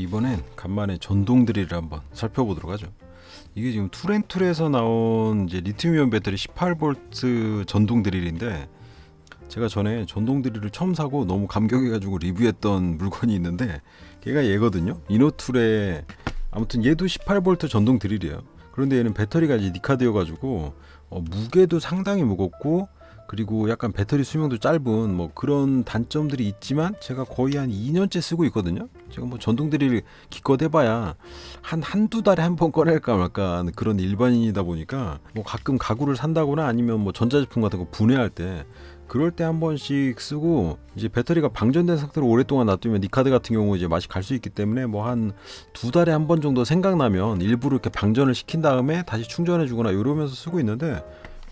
이번엔 간만에 전동 드릴을 한번 살펴보도록 하죠. 이게 지금 툴앤툴에서 나온 이제 리튬이온 배터리 18V 전동 드릴인데, 제가 전에 전동 드릴을 처음 사고 너무 감격해가지고 리뷰했던 물건이 있는데 걔가 얘거든요. 이노툴의, 아무튼 얘도 18V 전동 드릴이에요. 그런데 얘는 배터리가 이제 니카드여가지고 무게도 상당히 무겁고, 그리고 약간 배터리 수명도 짧은 뭐 그런 단점들이 있지만, 제가 거의 한 2년째 쓰고 있거든요. 제가 뭐 전동 드릴 기껏 해봐야 한두 달에 한 번 꺼낼까 말까 하는 그런 일반인이다 보니까, 뭐 가끔 가구를 산다거나 아니면 뭐 전자제품 같은 거 분해할 때, 그럴 때 한 번씩 쓰고, 이제 배터리가 방전된 상태로 오랫동안 놔두면 니카드 같은 경우 이제 맛이 갈 수 있기 때문에, 뭐 한 두 달에 한 번 정도 생각나면 일부러 이렇게 방전을 시킨 다음에 다시 충전해 주거나 이러면서 쓰고 있는데,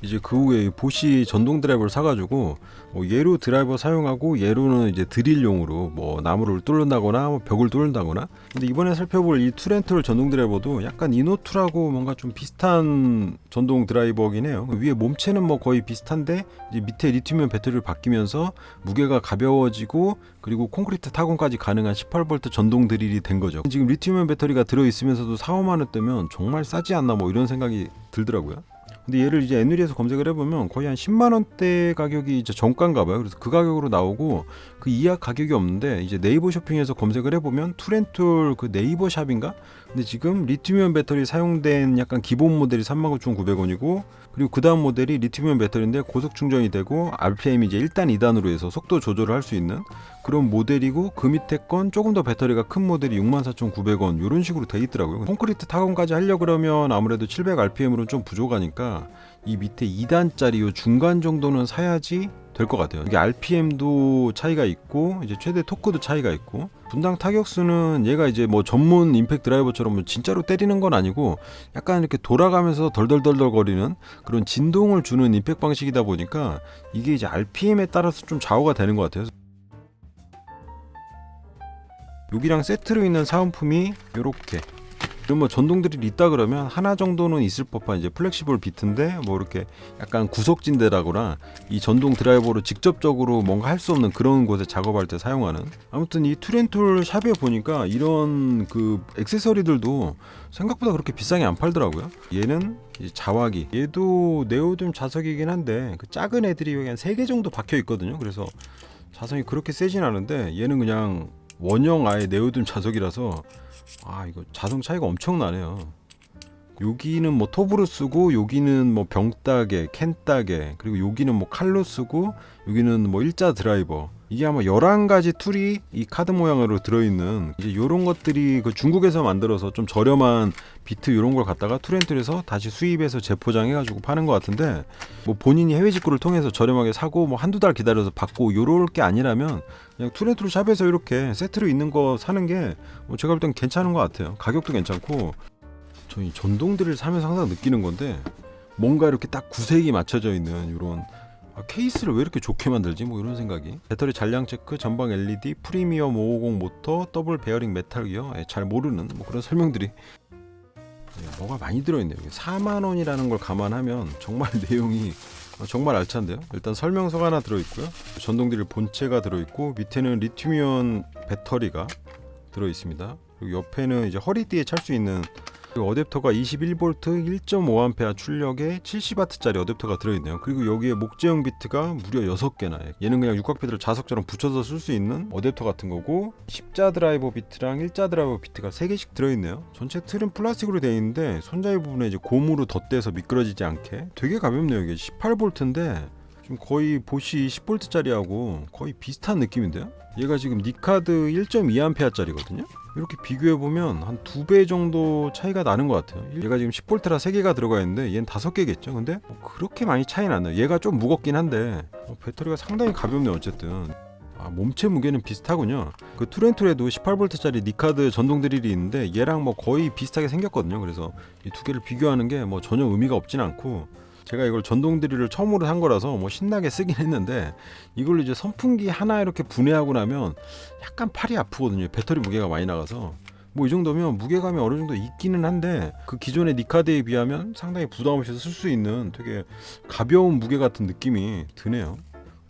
이제 그 후에 보시 전동 드라이버를 사가지고 뭐 얘로 드라이버 사용하고, 얘로는 이제 드릴용으로 뭐 나무를 뚫는다거나 뭐 벽을 뚫는다거나. 근데 이번에 살펴볼 이 툴앤툴 전동 드라이버도 약간 이노툴하고 뭔가 좀 비슷한 전동 드라이버긴 해요. 위에 몸체는 뭐 거의 비슷한데, 이제 밑에 리튬이온 배터리를 바뀌면서 무게가 가벼워지고, 그리고 콘크리트 타공까지 가능한 18V 전동 드릴이 된 거죠. 지금 리튬이온 배터리가 들어있으면서도 4-5만 원대면 정말 싸지 않나, 뭐 이런 생각이 들더라고요. 근데 얘를 이제 애누리에서 검색을 해보면 거의 한 10만 원대 가격이 이제 정가인가 봐요. 그래서 그 가격으로 나오고 그 이하 가격이 없는데, 이제 네이버 쇼핑에서 검색을 해보면 툴앤툴 그 네이버 샵인가? 근데 지금 리튬이온 배터리 사용된 약간 기본 모델이 39,900원이고, 그리고 그 다음 모델이 리튬이온 배터리인데 고속 충전이 되고 RPM이 이제 1단 2단으로 해서 속도 조절을 할 수 있는 그런 모델이고, 그 밑에 건 조금 더 배터리가 큰 모델이 64,900원 이런 식으로 돼 있더라고요. 콘크리트 타공까지 하려 그러면 아무래도 700rpm으로는 좀 부족하니까 이 밑에 2단짜리 요 중간 정도는 사야지 될 것 같아요. 이게 RPM도 차이가 있고, 이제 최대 토크도 차이가 있고, 분당 타격수는 얘가 이제 뭐 전문 임팩트 드라이버처럼 뭐 진짜로 때리는 건 아니고, 약간 이렇게 돌아가면서 덜덜덜덜 거리는 그런 진동을 주는 임팩트 방식이다 보니까, 이게 이제 RPM에 따라서 좀 좌우가 되는 것 같아요. 여기랑 세트로 있는 사은품이 요렇게, 뭐 전동 드릴 있다 그러면 하나 정도는 있을 법한 이제 플렉시블 비트인데, 뭐 이렇게 약간 구석진데라거나 이 전동 드라이버로 직접적으로 뭔가 할 수 없는 그런 곳에 작업할 때 사용하는. 아무튼 이 툴앤툴 샵에 보니까 이런 그 액세서리들도 생각보다 그렇게 비싸게 안 팔더라고요. 얘는 이제 자화기, 얘도 네오듐 자석이긴 한데 그 작은 애들이 여기 한 3개 정도 박혀 있거든요. 그래서 자성이 그렇게 세진 않은데, 얘는 그냥 원형 아예 네오듐 자석이라서 이거 자성 차이가 엄청나네요. 여기는 뭐 톱으로 쓰고, 여기는 뭐 병따개, 캔따개, 그리고 여기는 뭐 칼로 쓰고, 여기는 뭐 일자 드라이버. 이게 아마 11가지 툴이 이 카드 모양으로 들어있는, 이제 요런 것들이 그 중국에서 만들어서 좀 저렴한 비트 요런 걸 갖다가 툴앤툴에서 다시 수입해서 재포장해가지고 파는 것 같은데, 뭐 본인이 해외 직구를 통해서 저렴하게 사고 뭐 한두 달 기다려서 받고 요럴 게 아니라면 그냥 툴앤툴 샵에서 이렇게 세트로 있는 거 사는 게 뭐 제가 볼 땐 괜찮은 것 같아요. 가격도 괜찮고. 저희 전동들을 사면서 항상 느끼는 건데, 뭔가 이렇게 딱 구색이 맞춰져 있는 이런 케이스를 왜 이렇게 좋게 만들지? 뭐 이런 생각이. 배터리 잔량 체크, 전방 LED, 프리미엄 550 모터, 더블 베어링 메탈 기어. 잘 모르는 뭐 그런 설명들이 뭐가 많이 들어있네요. 4만 원이라는 걸 감안하면 정말 내용이 정말 알찬데요. 일단 설명서가 하나 들어있고요. 전동드릴 본체가 들어있고, 밑에는 리튬이온 배터리가 들어있습니다. 그리고 옆에는 이제 허리띠에 찰 수 있는 그 어댑터가 21V 1.5A 출력에 70W짜리 어댑터가 들어있네요. 그리고 여기에 목재형 비트가 무려 6개나. 얘는 그냥 육각 패드를 자석처럼 붙여서 쓸 수 있는 어댑터 같은 거고, 십자 드라이버 비트랑 일자 드라이버 비트가 3개씩 들어있네요. 전체 틀은 플라스틱으로 되어 있는데, 손잡이 부분에 이제 고무로 덧대서 미끄러지지 않게 되게 가볍네요. 이게 18V인데 지금 거의 보시 10V짜리하고 거의 비슷한 느낌인데요. 얘가 지금 니카드 1.2A짜리거든요. 이렇게 비교해보면 한 2배 정도 차이가 나는 것 같아요. 얘가 지금 10V라 3개가 들어가 있는데 얘는 5개겠죠. 근데 그렇게 많이 차이는 안 나요. 얘가 좀 무겁긴 한데 배터리가 상당히 가볍네요. 어쨌든 몸체 무게는 비슷하군요. 그 툴앤툴에도 18V짜리 니카드 전동 드릴이 있는데 얘랑 뭐 거의 비슷하게 생겼거든요. 그래서 이 두 개를 비교하는 게 뭐 전혀 의미가 없진 않고, 제가 이걸 전동 드릴을 처음으로 산 거라서 뭐 신나게 쓰긴 했는데, 이걸로 이제 선풍기 하나 이렇게 분해하고 나면 약간 팔이 아프거든요. 배터리 무게가 많이 나가서. 뭐 이 정도면 무게감이 어느 정도 있기는 한데, 그 기존의 니카드에 비하면 상당히 부담 없이 쓸 수 있는 되게 가벼운 무게 같은 느낌이 드네요.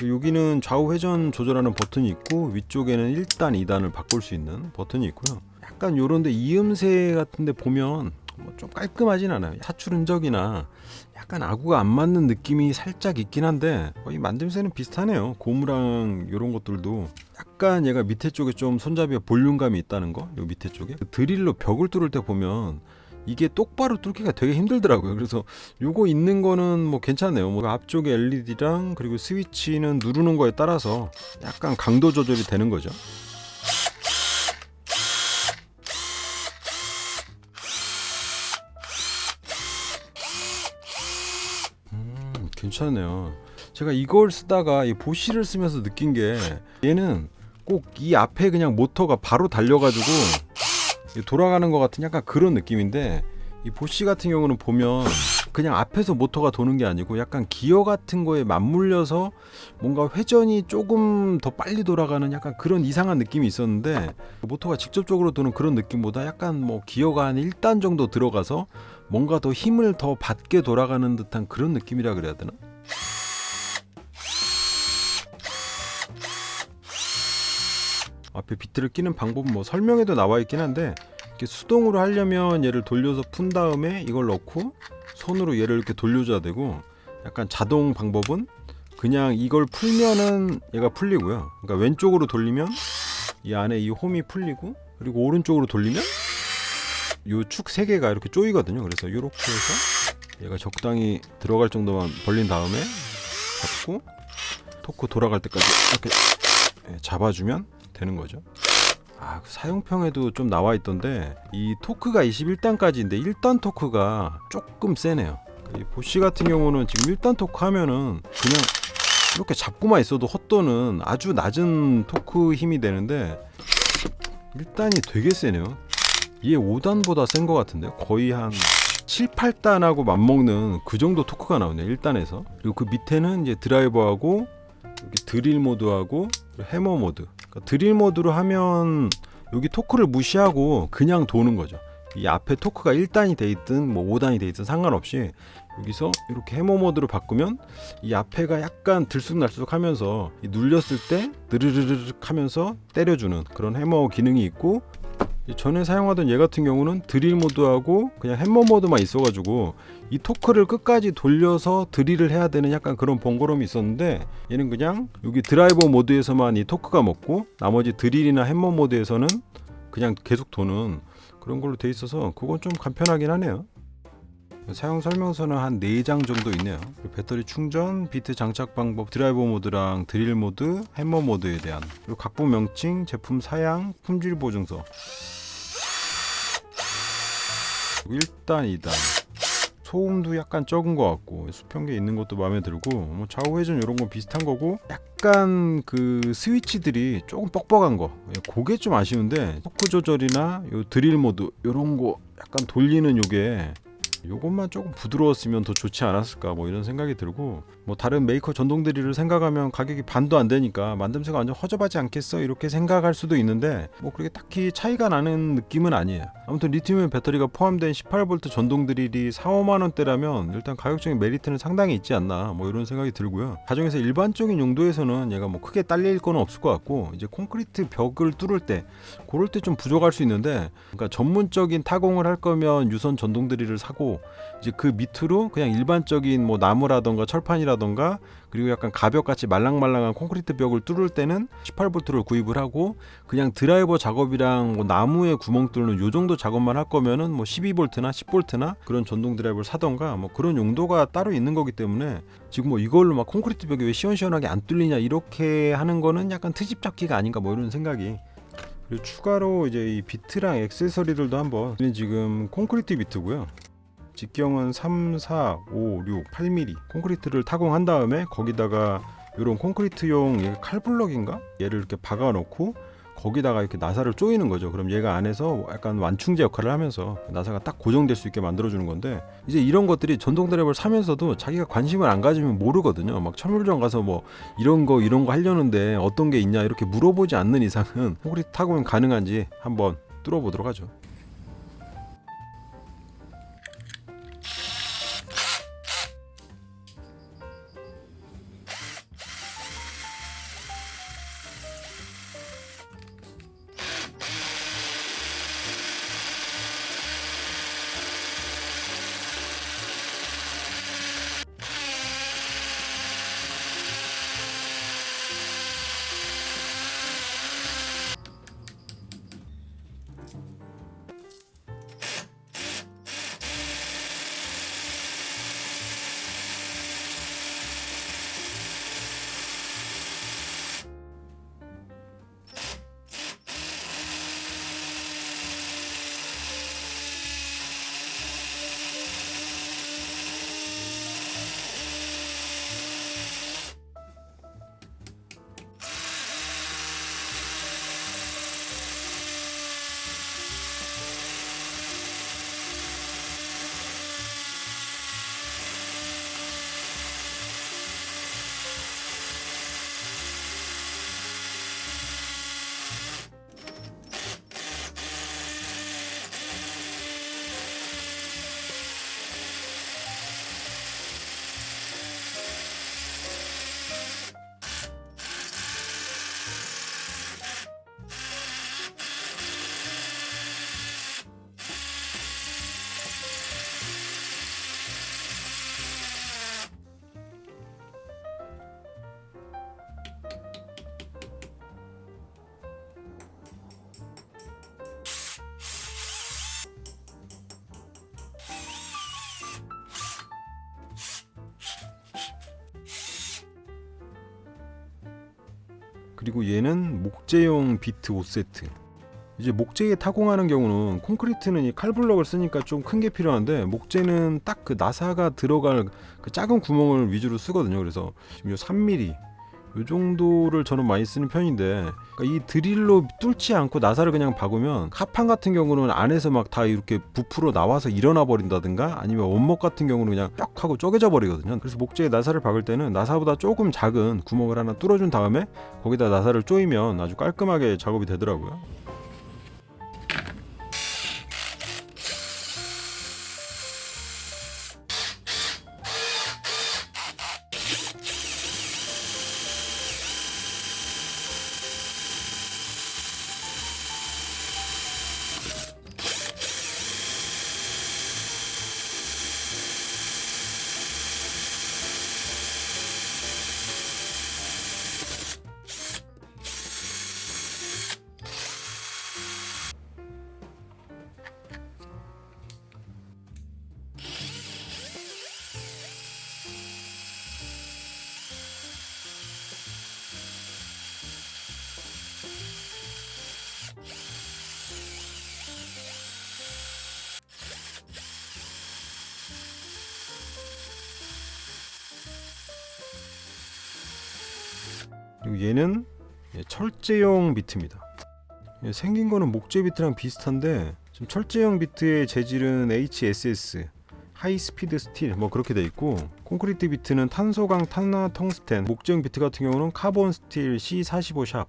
여기는 좌우 회전 조절하는 버튼이 있고, 위쪽에는 1단, 2단을 바꿀 수 있는 버튼이 있고요. 약간 요런데 이음새 같은데 보면 뭐 좀 깔끔하진 않아요. 하출 흔적이나 약간 아구가 안 맞는 느낌이 살짝 있긴 한데 이 만듦새는 비슷하네요. 고무랑 요런 것들도 약간 얘가 밑에 쪽에 좀 손잡이에 볼륨감이 있다는 거. 요 밑에 쪽에 드릴로 벽을 뚫을 때 보면 이게 똑바로 뚫기가 되게 힘들더라고요. 그래서 요거 있는 거는 뭐 괜찮네요. 뭐 앞쪽에 LED랑 그리고 스위치는 누르는 거에 따라서 약간 강도 조절이 되는 거죠. 괜찮네요. 제가 이걸 쓰다가 이 보쉬를 쓰면서 느낀 게 얘는 꼭 이 앞에 그냥 모터가 바로 달려가지고 돌아가는 것 같은 약간 그런 느낌인데 이 보쉬 같은 경우는 보면 그냥 앞에서 모터가 도는 게 아니고 약간 기어 같은 거에 맞물려서 뭔가 회전이 조금 더 빨리 돌아가는 약간 그런 이상한 느낌이 있었는데 모터가 직접적으로 도는 그런 느낌보다 약간 뭐 기어가 한 1단 정도 들어가서 뭔가 더 힘을 더 받게 돌아가는 듯한 그런 느낌이라 그래야 되나? 앞에 비트를 끼는 방법은 뭐 설명에도 나와 있긴 한데 이렇게 수동으로 하려면 얘를 돌려서 푼 다음에 이걸 넣고 손으로 얘를 이렇게 돌려줘야 되고 약간 자동 방법은 그냥 이걸 풀면은 얘가 풀리고요. 그러니까 왼쪽으로 돌리면 이 안에 이 홈이 풀리고 그리고 오른쪽으로 돌리면 요 축 3개가 이렇게 조이거든요. 그래서 이렇게 해서 얘가 적당히 들어갈 정도만 벌린 다음에 잡고 토크 돌아갈 때까지 이렇게 잡아주면 되는 거죠. 사용평에도 좀 나와 있던데 이 토크가 21단까지인데 1단 토크가 조금 세네요. 이 보쉬 같은 경우는 지금 1단 토크 하면은 그냥 이렇게 잡고만 있어도 헛도는 아주 낮은 토크 힘이 되는데 1단이 되게 세네요. 얘 5단보다 센 것 같은데 거의 한 7, 8단하고 맞먹는 그 정도 토크가 나오네요. 1단에서. 그리고 그 밑에는 이제 드라이버하고 여기 드릴 모드하고 해머 모드. 그러니까 드릴 모드로 하면 여기 토크를 무시하고 그냥 도는 거죠. 이 앞에 토크가 1단이 돼 있든 뭐 5단이 돼 있든 상관없이 여기서 이렇게 해머 모드로 바꾸면 이 앞에가 약간 들쑥날쑥 하면서 눌렸을 때 느르르르 하면서 때려주는 그런 해머 기능이 있고 전에 사용하던 얘 같은 경우는 드릴 모드하고 그냥 해머 모드만 있어가지고 이 토크를 끝까지 돌려서 드릴을 해야 되는 약간 그런 번거로움이 있었는데 얘는 그냥 여기 드라이버 모드에서만 이 토크가 먹고 나머지 드릴이나 해머 모드에서는 그냥 계속 도는 그런 걸로 돼 있어서 그건 좀 간편하긴 하네요. 사용 설명서는 한 4장 정도 있네요. 배터리 충전, 비트 장착 방법, 드라이버 모드랑 드릴 모드, 해머 모드에 대한 그리고 각본 명칭, 제품 사양, 품질 보증서 1단, 2단 소음도 약간 적은 것 같고 수평계 있는 것도 마음에 들고 뭐 좌우 회전 이런 건 비슷한 거고 약간 그 스위치들이 조금 뻑뻑한 거 그게 좀 아쉬운데 토크 조절이나 요 드릴 모드 이런 거 약간 돌리는 요게 요것만 조금 부드러웠으면 더 좋지 않았을까 뭐 이런 생각이 들고 뭐 다른 메이커 전동 드릴을 생각하면 가격이 반도 안 되니까 만듦새가 완전 허접하지 않겠어 이렇게 생각할 수도 있는데 뭐 그렇게 딱히 차이가 나는 느낌은 아니에요. 아무튼 리튬이온 배터리가 포함된 18V 전동 드릴이 4, 5만원대라면 일단 가격적인 메리트는 상당히 있지 않나 뭐 이런 생각이 들고요. 가정에서 일반적인 용도에서는 얘가 뭐 크게 딸릴 거는 없을 것 같고 이제 콘크리트 벽을 뚫을 때 그럴 때 좀 부족할 수 있는데 그러니까 전문적인 타공을 할 거면 유선 전동 드릴을 사고 이제 그 밑으로 그냥 일반적인 뭐 나무라던가 철판이라던가 그리고 약간 가벽같이 말랑말랑한 콘크리트 벽을 뚫을 때는 18V를 구입을 하고 그냥 드라이버 작업이랑 뭐 나무에 구멍 뚫는 요 정도 작업만 할 거면은 뭐 12V나 10V나 그런 전동 드라이버를 사던가 뭐 그런 용도가 따로 있는 거기 때문에 지금 뭐 이걸로 막 콘크리트 벽이 왜 시원시원하게 안 뚫리냐 이렇게 하는 거는 약간 트집 잡기가 아닌가 뭐 이런 생각이. 그리고 추가로 이제 이 비트랑 액세서리들도 한번 지금 콘크리트 비트고요. 직경은 3, 4, 5, 6, 8mm 콘크리트를 타공한 다음에 거기다가 이런 콘크리트용 칼블럭인가? 얘를 이렇게 박아 놓고 거기다가 이렇게 나사를 조이는 거죠. 그럼 얘가 안에서 약간 완충제 역할을 하면서 나사가 딱 고정될 수 있게 만들어 주는 건데 이제 이런 것들이 전동 드라이버를 사면서도 자기가 관심을 안 가지면 모르거든요. 막 철물점 가서 뭐 이런 거 하려는데 어떤 게 있냐 이렇게 물어보지 않는 이상은 콘크리트 타공이 가능한지 한번 뚫어보도록 하죠. 그리고 얘는 목재용 비트 5세트. 이제 목재에 타공하는 경우는 콘크리트는 이 칼블럭을 쓰니까 좀 큰 게 필요한데 목재는 딱 그 나사가 들어갈 그 작은 구멍을 위주로 쓰거든요. 그래서 지금 요 3mm 요 정도를 저는 많이 쓰는 편인데, 그러니까 이 드릴로 뚫지 않고 나사를 그냥 박으면 카판 같은 경우는 안에서 막 다 이렇게 부풀어 나와서 일어나 버린다든가, 아니면 원목 같은 경우는 그냥 쫙 하고 쪼개져 버리거든요. 그래서 목재에 나사를 박을 때는 나사보다 조금 작은 구멍을 하나 뚫어준 다음에 거기다 나사를 조이면 아주 깔끔하게 작업이 되더라고요. 그리고 얘는 철제용 비트입니다. 생긴 거는 목재 비트랑 비슷한데 지금 철제용 비트의 재질은 HSS 하이스피드 스틸 뭐 그렇게 돼 있고, 콘크리트 비트는 탄소광 탄화 텅스텐, 목재용 비트 같은 경우는 카본 스틸 C45 샵.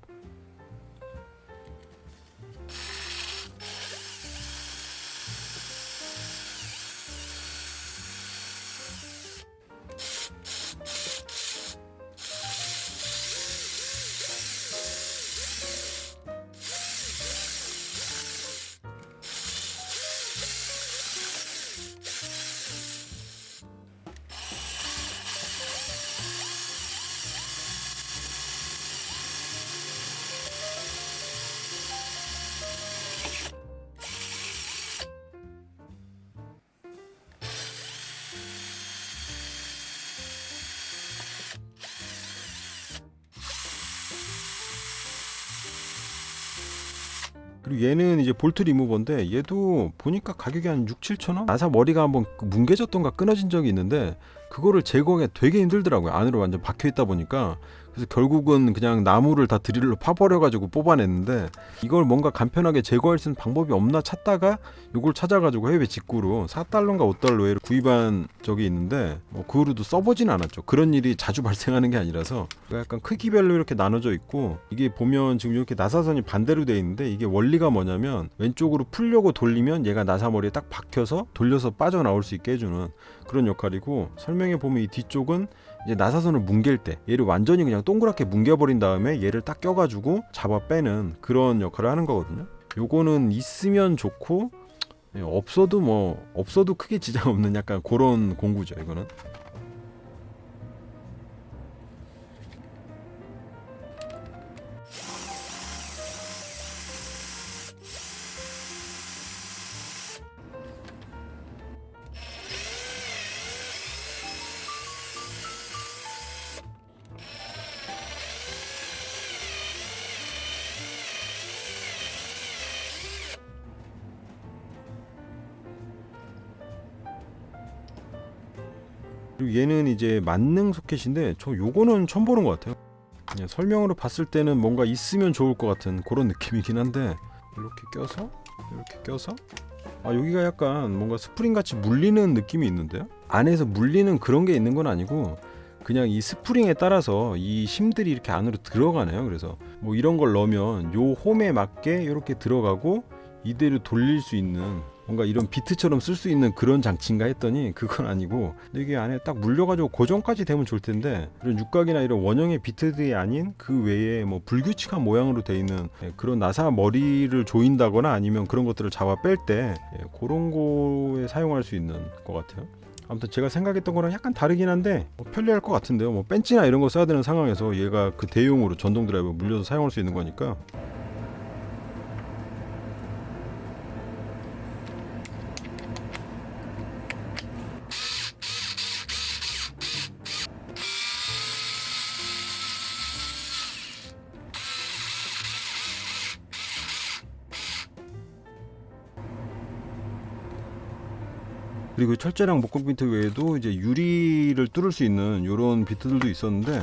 그리고 얘는 이제 볼트 리무버인데 얘도 보니까 가격이 한 6, 7천 원? 나사 머리가 한번 뭉개졌던가 끊어진 적이 있는데 그거를 제거하기가 되게 힘들더라고요. 안으로 완전 박혀 있다 보니까. 그래서 결국은 그냥 나무를 다 드릴로 파버려가지고 뽑아냈는데, 이걸 뭔가 간편하게 제거할 수 있는 방법이 없나 찾다가 이걸 찾아가지고 해외 직구로 4달러인가 5달러에 구입한 적이 있는데, 그 후로도 써보진 않았죠. 그런 일이 자주 발생하는 게 아니라서. 약간 크기별로 이렇게 나눠져 있고, 이게 보면 지금 이렇게 나사선이 반대로 돼 있는데, 이게 원리가 뭐냐면 왼쪽으로 풀려고 돌리면 얘가 나사머리에 딱 박혀서 돌려서 빠져나올 수 있게 해주는 그런 역할이고, 설명해 보면 이 뒤쪽은 이제 나사선을 뭉갤 때 얘를 완전히 그냥 동그랗게 뭉개버린 다음에 얘를 딱 껴가지고 잡아 빼는 그런 역할을 하는 거거든요. 요거는 있으면 좋고 없어도 크게 지장 없는 약간 그런 공구죠, 이거는. 그리고 얘는 이제 만능 소켓인데 저 요거는 처음 보는 것 같아요. 그냥 설명으로 봤을 때는 뭔가 있으면 좋을 것 같은 그런 느낌이긴 한데, 이렇게 껴서 여기가 약간 뭔가 스프링 같이 물리는 느낌이 있는데요. 안에서 물리는 그런 게 있는 건 아니고 그냥 이 스프링에 따라서 이 심들이 이렇게 안으로 들어가네요. 그래서 뭐 이런 걸 넣으면 요 홈에 맞게 이렇게 들어가고 이대로 돌릴 수 있는, 뭔가 이런 비트처럼 쓸 수 있는 그런 장치인가 했더니 그건 아니고, 이게 안에 딱 물려가지고 고정까지 되면 좋을 텐데, 이런 육각이나 이런 원형의 비트들이 아닌 그 외에 뭐 불규칙한 모양으로 돼 있는 그런 나사 머리를 조인다거나 아니면 그런 것들을 잡아 뺄 때 그런 거에 사용할 수 있는 것 같아요. 아무튼 제가 생각했던 거랑 약간 다르긴 한데 편리할 것 같은데요. 뭐 벤치나 이런 거 써야 되는 상황에서 얘가 그 대용으로 전동 드라이버 물려서 사용할 수 있는 거니까. 그리고 철제랑 목공 비트 외에도 이제 유리를 뚫을 수 있는 이런 비트들도 있었는데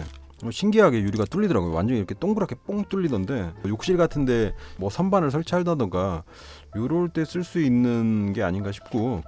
신기하게 유리가 뚫리더라고요. 완전히 이렇게 동그랗게 뽕 뚫리던데 욕실 같은데 뭐 선반을 설치한다던가 요럴 때 쓸 수 있는 게 아닌가 싶고.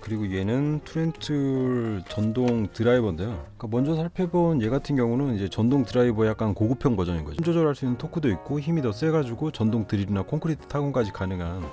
그리고 얘는 투렌툴 전동 드라이버인데요. 그러니까 먼저 살펴본 얘 같은 경우는 이제 전동 드라이버의 약간 고급형 버전인 거죠. 힘 조절할 수 있는 토크도 있고 힘이 더 세가지고 전동 드릴이나 콘크리트 타공까지 가능한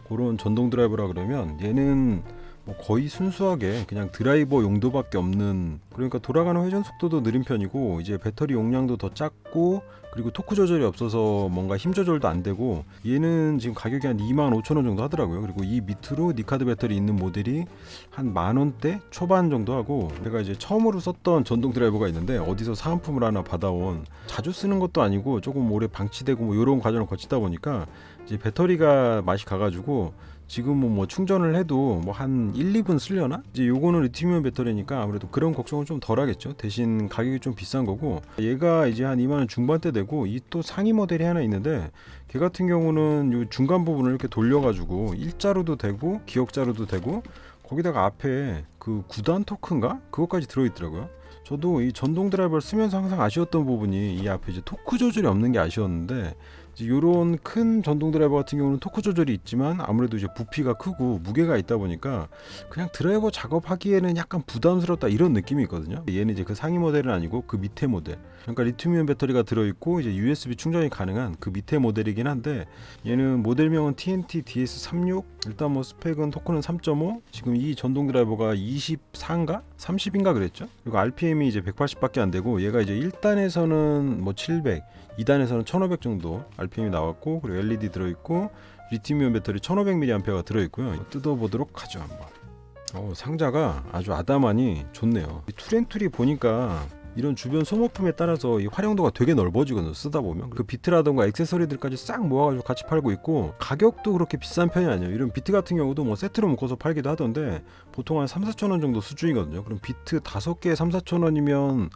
그런 전동 드라이버라 그러면 얘는 뭐 거의 순수하게 그냥 드라이버 용도밖에 없는, 그러니까 돌아가는 회전 속도도 느린 편이고 이제 배터리 용량도 더 작고 그리고 토크 조절이 없어서 뭔가 힘 조절도 안 되고, 얘는 지금 가격이 한 25,000원 정도 하더라고요. 그리고 이 밑으로 니카드 배터리 있는 모델이 한 만원대 초반 정도 하고, 내가 이제 처음으로 썼던 전동 드라이버가 있는데 어디서 사은품을 하나 받아온, 자주 쓰는 것도 아니고 조금 오래 방치되고 뭐 이런 과정을 거치다 보니까 이제 배터리가 맛이 가가지고 지금은 뭐 충전을 해도 뭐 한 1, 2분 쓰려나? 이제 요거는 리튬이온 배터리니까 아무래도 그런 걱정은 좀 덜 하겠죠. 대신 가격이 좀 비싼 거고, 얘가 이제 한 2만원 중반대 되고, 이 또 상위 모델이 하나 있는데 걔 같은 경우는 요 중간 부분을 이렇게 돌려가지고 일자로도 되고 기역자로도 되고, 거기다가 앞에 그 9단 토크인가? 그것까지 들어있더라고요. 저도 이 전동 드라이버를 쓰면서 항상 아쉬웠던 부분이 이 앞에 이제 토크 조절이 없는 게 아쉬웠는데, 이런 큰 전동 드라이버 같은 경우는 토크 조절이 있지만 아무래도 이제 부피가 크고 무게가 있다 보니까 그냥 드라이버 작업하기에는 약간 부담스럽다 이런 느낌이 있거든요. 얘는 이제 그 상위 모델은 아니고 그 밑에 모델, 그러니까 리튬이온 배터리가 들어있고 이제 USB 충전이 가능한 그 밑에 모델이긴 한데, 얘는 모델명은 TNT DS36, 일단 뭐 스펙은 토크는 3.5, 지금 이 전동 드라이버가 24인가 30인가 그랬죠. 그리고 RPM이 이제 180밖에 안 되고, 얘가 이제 1단에서는 뭐 700, 2단에서는 1500 정도 RPM이 나왔고, 그리고 LED 들어있고 리튬이온 배터리 1500mAh가 들어있고요. 뜯어보도록 하죠 한번. 상자가 아주 아담하니 좋네요. 이 투렌툴이 보니까 이런 주변 소모품에 따라서 이 활용도가 되게 넓어지거든요. 쓰다 보면 그 비트라던가 액세서리들까지 싹 모아가지고 같이 팔고 있고, 가격도 그렇게 비싼 편이 아니에요. 이런 비트 같은 경우도 뭐 세트로 묶어서 팔기도 하던데 보통 한 3-4천원 정도 수준이거든요. 그럼 비트 5개에 3-4천원이면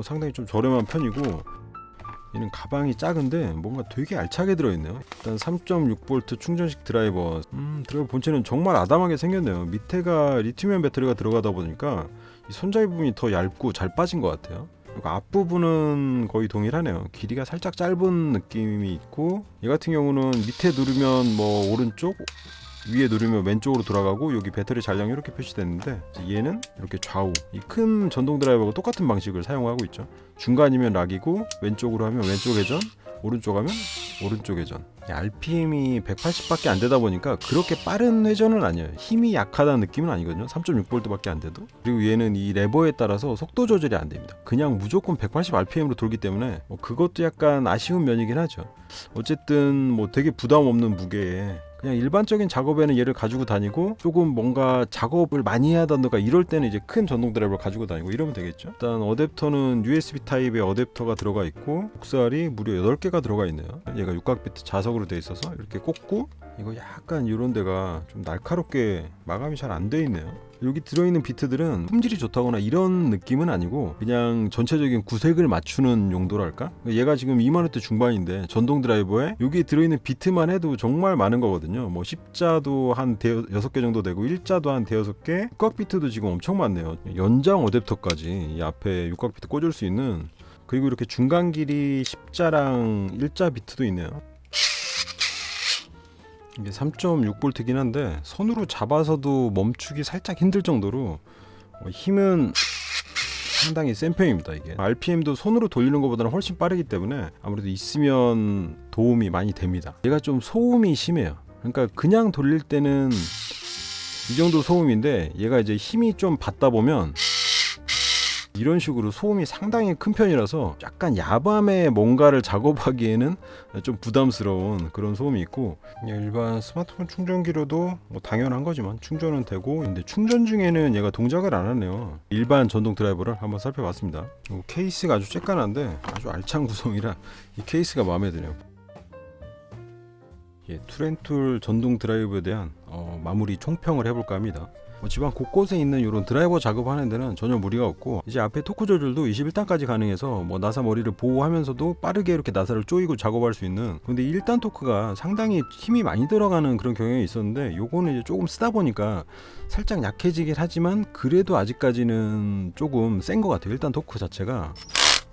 상당히 좀 저렴한 편이고, 얘는 가방이 작은데 뭔가 되게 알차게 들어있네요. 일단 3.6V 충전식 드라이버, 드라이버 본체는 정말 아담하게 생겼네요. 밑에가 리튬이온 배터리가 들어가다 보니까 이 손잡이 부분이 더 얇고 잘 빠진 것 같아요. 그리고 앞부분은 거의 동일하네요. 길이가 살짝 짧은 느낌이 있고, 얘 같은 경우는 밑에 누르면 뭐 오른쪽, 위에 누르면 왼쪽으로 돌아가고, 여기 배터리 잔량이 이렇게 표시됐는데 얘는 이렇게 좌우, 이 큰 전동 드라이버하고 똑같은 방식을 사용하고 있죠. 중간이면 락이고, 왼쪽으로 하면 왼쪽 회전, 오른쪽 하면 오른쪽 회전. RPM이 180밖에 안 되다 보니까 그렇게 빠른 회전은 아니에요. 힘이 약하다는 느낌은 아니거든요. 3.6V밖에 안 돼도. 그리고 얘는 이 레버에 따라서 속도 조절이 안 됩니다. 그냥 무조건 180rpm으로 돌기 때문에 그것도 약간 아쉬운 면이긴 하죠. 어쨌든 뭐 되게 부담 없는 무게에 그냥 일반적인 작업에는 얘를 가지고 다니고, 조금 뭔가 작업을 많이 해야 한다던가 이럴 때는 이제 큰 전동 드라이버를 가지고 다니고 이러면 되겠죠. 일단 어댑터는 USB 타입의 어댑터가 들어가 있고, 곡살이 무려 8개가 들어가 있네요. 얘가 육각 비트 자석으로 되어 있어서 이렇게 꽂고 이거 약간 이런 데가 좀 날카롭게 마감이 잘 안 돼 있네요. 여기 들어있는 비트들은 품질이 좋다거나 이런 느낌은 아니고 그냥 전체적인 구색을 맞추는 용도랄까? 얘가 지금 2만원대 중반인데 전동 드라이버에 여기 들어있는 비트만 해도 정말 많은 거거든요. 뭐 10자도 한 6개 정도 되고 1자도 한 5개, 육각 비트도 지금 엄청 많네요. 연장 어댑터까지 이 앞에 육각 비트 꽂을 수 있는, 그리고 이렇게 중간 길이 10자랑 1자 비트도 있네요. 이게 3.6V긴 한데 손으로 잡아서도 멈추기 살짝 힘들 정도로 힘은 상당히 센 편입니다. 이게 RPM도 손으로 돌리는 것보다는 훨씬 빠르기 때문에 아무래도 있으면 도움이 많이 됩니다. 얘가 좀 소음이 심해요. 그러니까 그냥 돌릴 때는 이 정도 소음인데 얘가 이제 힘이 좀 받다 보면 이런 식으로 소음이 상당히 큰 편이라서 약간 야밤에 뭔가를 작업하기에는 좀 부담스러운 그런 소음이 있고, 그냥 일반 스마트폰 충전기로도 뭐 당연한 거지만 충전은 되고, 근데 충전 중에는 얘가 동작을 안 하네요. 일반 전동 드라이버를 한번 살펴봤습니다. 케이스가 아주 쬐깐한데 아주 알찬 구성이라 이 케이스가 마음에 드네요. 툴앤툴 전동 드라이버에 대한 마무리 총평을 해볼까 합니다. 집안 곳곳에 있는 이런 드라이버 작업하는 데는 전혀 무리가 없고, 이제 앞에 토크 조절도 21단까지 가능해서 뭐 나사 머리를 보호하면서도 빠르게 이렇게 나사를 조이고 작업할 수 있는, 근데 1단 토크가 상당히 힘이 많이 들어가는 그런 경향이 있었는데 요거는 이제 조금 쓰다 보니까 살짝 약해지긴 하지만 그래도 아직까지는 조금 센 것 같아요, 1단 토크 자체가.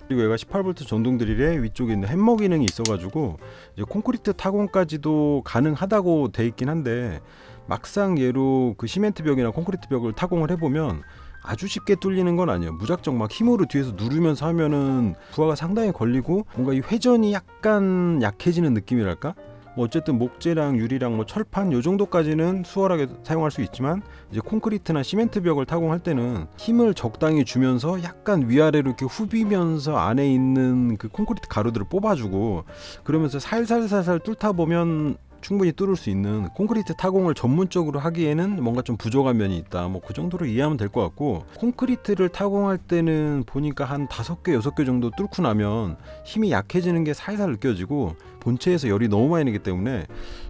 그리고 얘가 18V 전동 드릴에 위쪽에 있는 햄머 기능이 있어가지고 이제 콘크리트 타공까지도 가능하다고 돼 있긴 한데, 막상 얘로 그 시멘트 벽이나 콘크리트 벽을 타공을 해보면 아주 쉽게 뚫리는 건 아니에요. 무작정 막 힘으로 뒤에서 누르면서 하면은 부하가 상당히 걸리고 뭔가 이 회전이 약간 약해지는 느낌이랄까? 뭐 어쨌든 목재랑 유리랑 뭐 철판 요 정도까지는 수월하게 사용할 수 있지만, 이제 콘크리트나 시멘트 벽을 타공할 때는 힘을 적당히 주면서 약간 위아래로 이렇게 후비면서 안에 있는 그 콘크리트 가루들을 뽑아주고 그러면서 살살살살 뚫다 보면 충분히 뚫을 수 있는, 콘크리트 타공을 전문적으로 하기에는 뭔가 좀 부족한 면이 있다, 뭐 그 정도로 이해하면 될 것 같고, 콘크리트를 타공할 때는 보니까 한 5개 6개 정도 뚫고 나면 힘이 약해지는 게 살살 느껴지고 본체에서 열이 너무 많이 나기 때문에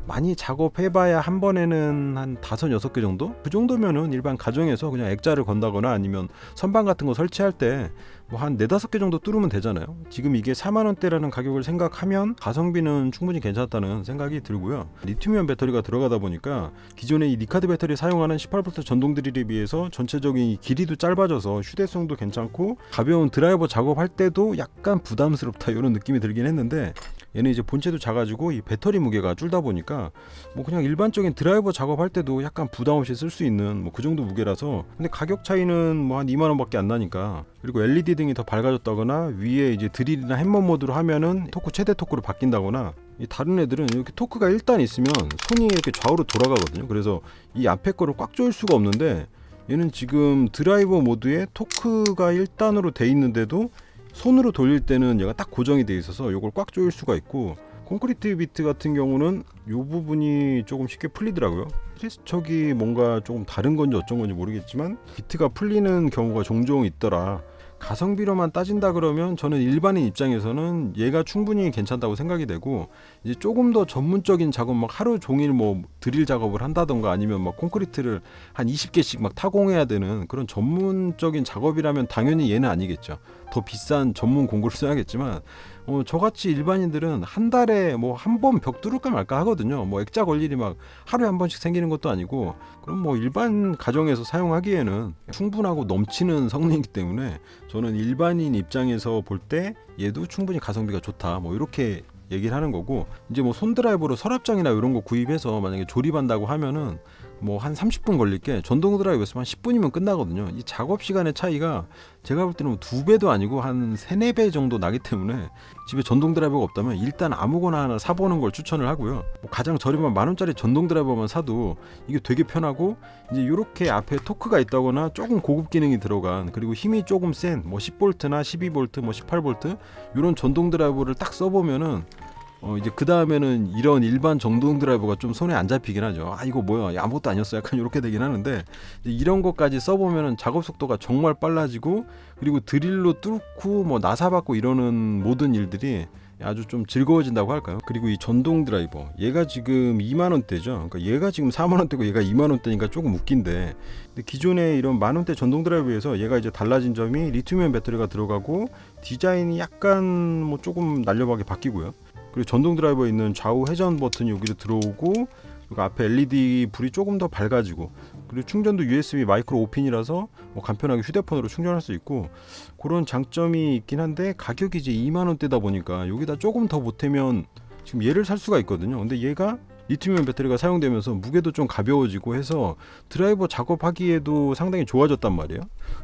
많이 작업해봐야 한 번에는 한 5, 6개 정도? 그 정도면은 일반 가정에서 그냥 액자를 건다거나 아니면 선반 같은 거 설치할 때 뭐 한 4, 5개 정도 뚫으면 되잖아요. 지금 이게 4만원대라는 가격을 생각하면 가성비는 충분히 괜찮다는 생각이 들고요. 리튬이온 배터리가 들어가다 보니까 기존의 이 니카드 배터리 사용하는 18V 전동 드릴에 비해서 전체적인 길이도 짧아져서 휴대성도 괜찮고 가벼운 드라이버 작업할 때도 약간 부담스럽다 이런 느낌이 들긴 했는데, 얘는 이제 본체도 작아지고 이 배터리 무게가 줄다 보니까 뭐 그냥 일반적인 드라이버 작업할 때도 약간 부담 없이 쓸 수 있는 뭐 그 정도 무게라서, 근데 가격 차이는 뭐 한 2만 원밖에 안 나니까, 그리고 LED 등이 더 밝아졌다거나 위에 이제 드릴이나 햄머 모드로 하면은 토크 최대 토크로 바뀐다거나, 이 다른 애들은 이렇게 토크가 1단 있으면 손이 이렇게 좌우로 돌아가거든요. 그래서 이 앞에 거를 꽉 조일 수가 없는데, 얘는 지금 드라이버 모드에 토크가 1단으로 돼 있는데도 손으로 돌릴 때는 얘가 딱 고정이 돼 있어서 이걸 꽉 조일 수가 있고, 콘크리트 비트 같은 경우는 이 부분이 조금 쉽게 풀리더라고요. 테스트척이 뭔가 조금 다른 건지 어쩐 건지 모르겠지만 비트가 풀리는 경우가 종종 있더라. 가성비로만 따진다 그러면 저는 일반인 입장에서는 얘가 충분히 괜찮다고 생각이 되고, 이제 조금 더 전문적인 작업, 막 하루 종일 뭐 드릴 작업을 한다던가 아니면 막 콘크리트를 한 20개씩 막 타공해야 되는 그런 전문적인 작업이라면 당연히 얘는 아니겠죠. 더 비싼 전문 공구를 써야겠지만 저같이 일반인들은 한 달에 뭐 한 번 벽 뚫을까 말까 하거든요. 뭐 액자 걸 일이 막 하루에 한 번씩 생기는 것도 아니고, 그럼 뭐 일반 가정에서 사용하기에는 충분하고 넘치는 성능이기 때문에 저는 일반인 입장에서 볼 때 얘도 충분히 가성비가 좋다, 뭐 이렇게 얘기를 하는 거고, 이제 뭐 손드라이버로 서랍장이나 이런 거 구입해서 만약에 조립한다고 하면은 뭐 한 30분 걸릴 게 전동 드라이버였으면 한 10분이면 끝나거든요. 이 작업 시간의 차이가 제가 볼 때는 2배도 아니고 한 3, 4배 정도 나기 때문에 집에 전동 드라이버가 없다면 일단 아무거나 하나 사보는 걸 추천을 하고요. 뭐 가장 저렴한 10,000원짜리 전동 드라이버만 사도 이게 되게 편하고, 이제 이렇게 앞에 토크가 있다거나 조금 고급 기능이 들어간, 그리고 힘이 조금 센 뭐 10V나 12V, 뭐 18V 이런 전동 드라이버를 딱 써보면은 이제 그 다음에는 이런 일반 전동 드라이버가 좀 손에 안 잡히긴 하죠. 아 이거 뭐야, 야, 아무것도 아니었어, 약간 이렇게 되긴 하는데, 이제 이런 것까지 써보면은 작업 속도가 정말 빨라지고, 그리고 드릴로 뚫고 뭐 나사 받고 이러는 모든 일들이 아주 좀 즐거워진다고 할까요? 그리고 이 전동 드라이버, 얘가 지금 2만 원대죠. 그러니까 얘가 지금 4만 원대고 얘가 2만 원대니까 조금 웃긴데, 근데 기존의 이런 만 원대 전동 드라이버에서 얘가 이제 달라진 점이 리튬이온 배터리가 들어가고 디자인이 약간 뭐 조금 날렵하게 바뀌고요. 그리고 전동 드라이버에 있는 좌우 회전 버튼이 여기로 들어오고, 그리고 앞에 LED 불이 조금 더 밝아지고, 그리고 충전도 USB 마이크로 5핀이라서 뭐 간편하게 휴대폰으로 충전할 수 있고, 그런 장점이 있긴 한데, 가격이 이제 2만 원대다 보니까 여기다 조금 더 보태면 지금 얘를 살 수가 있거든요. 근데 얘가 리튬이온 배터리가 사용되면서 무게도 좀 가벼워지고 해서 드라이버 작업하기에도 상당히 좋아졌단 말이에요.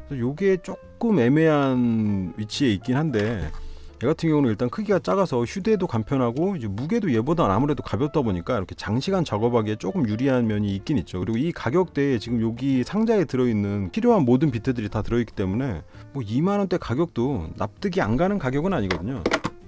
그래서 요게 조금 애매한 위치에 있긴 한데, 얘 같은 경우는 일단 크기가 작아서 휴대도 간편하고, 이제 무게도 얘보다 아무래도 가볍다 보니까 이렇게 장시간 작업하기에 조금 유리한 면이 있긴 있죠. 그리고 이 가격대에 지금 여기 상자에 들어있는 필요한 모든 비트들이 다 들어있기 때문에 뭐 2만원대 가격도 납득이 안 가는 가격은 아니거든요.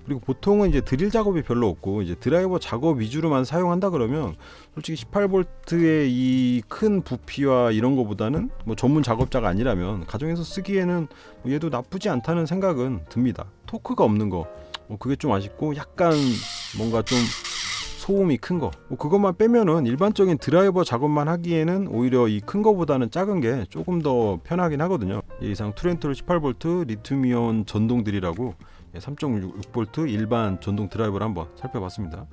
그리고 보통은 이제 드릴 작업이 별로 없고 이제 드라이버 작업 위주로만 사용한다 그러면 솔직히 18V의 이 큰 부피와 이런 거보다는 뭐 전문 작업자가 아니라면 가정에서 쓰기에는 뭐 얘도 나쁘지 않다는 생각은 듭니다. 토크가 없는 거, 뭐 그게 좀 아쉽고, 약간 뭔가 좀 소음이 큰 거, 뭐 그것만 빼면은 일반적인 드라이버 작업만 하기에는 오히려 이 큰 거보다는 작은 게 조금 더 편하긴 하거든요. 이 이상 투렌톨 18V 리튬이온 전동 드릴하고 3.6V 일반 전동 드라이버를 한번 살펴봤습니다.